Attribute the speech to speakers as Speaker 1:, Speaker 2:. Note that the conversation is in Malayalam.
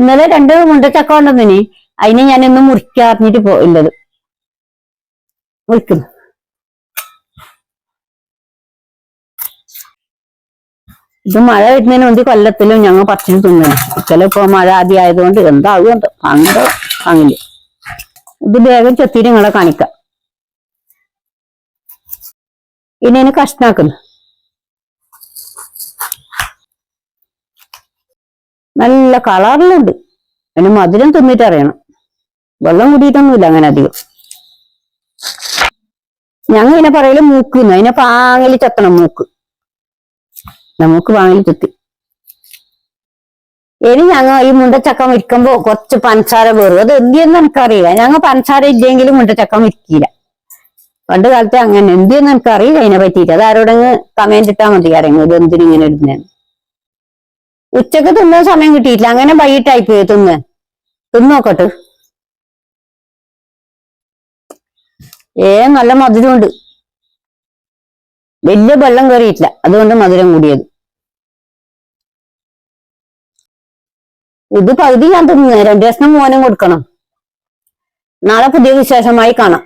Speaker 1: ഇന്നലെ 2 മുണ്ടച്ചക്ക ഉണ്ടെന്നിനി അതിന് ഞാൻ ഇന്ന് മുറിക്കാറിഞ്ഞിട്ട് ഇല്ലത് മുറിക്കുന്നു. ഇത് മഴ വരുന്നതിന് വേണ്ടി കൊല്ലത്തിലും ഞങ്ങൾ പറിച്ചിട്ട് തിന്നണം. ഇക്കല ഇപ്പൊ മഴ ആദ്യം ആയതുകൊണ്ട് എന്താകും അങ്ങനെ വാങ്ങില്ല. ഇത് വേഗം ചെത്തിട്ട് നിങ്ങളെ കാണിക്കാം. ഇനി അതിന് കഷ്ണാക്കുന്നു. നല്ല കളറിലുണ്ട്. അതിന് മധുരം തിന്നിട്ട് അറിയണം. വെള്ളം കൂടിയിട്ടൊന്നുമില്ല അങ്ങനെ അധികം. ഞങ്ങൾ ഇതിനെ പറയല് മൂക്കുന്നു. അതിനെ പാങ്ങല് ചെത്തണം. മൂക്ക് പാങ്ങല് ചെത്തി. ഇനി ഞങ്ങൾ ഈ മുണ്ടച്ചക്ക മുരിക്കുമ്പോ കുറച്ച് പഞ്ചസാര കയറും. അത് എന്തിയെന്ന് എനിക്കറിയില്ല. ഞങ്ങൾ പഞ്ചസാര ഇല്ലെങ്കിലും മുണ്ടച്ചക്ക മുരിക്കില്ല. പണ്ട് കാലത്തെ അങ്ങനെ എന്തിയെന്ന് എനിക്കറിയില്ല അതിനെ പറ്റിയിട്ട്. അത് ആരോടെങ്കിലും കമന്റ് ഇട്ടാൽ മതി. അറിയുന്നത് ഇത് എന്തിനും ഇങ്ങനെ ഇടുന്നതെന്ന്. ഉച്ചക്ക് തിന്നാൻ സമയം കിട്ടിയിട്ടില്ല. അങ്ങനെ വൈകിട്ടായി പോയി തിന്നോക്കട്ടെ. നല്ല മധുരമുണ്ട്. വലിയ വെള്ളം കയറിയിട്ടില്ല, അതുകൊണ്ട് മധുരം കൂടിയത്. ഇത് പകുതി ഞാൻ തിന്നു. 2 കഷ്ണം മോനും കൊടുക്കണം. നാളെ പുതിയ വിശേഷമായി കാണാം.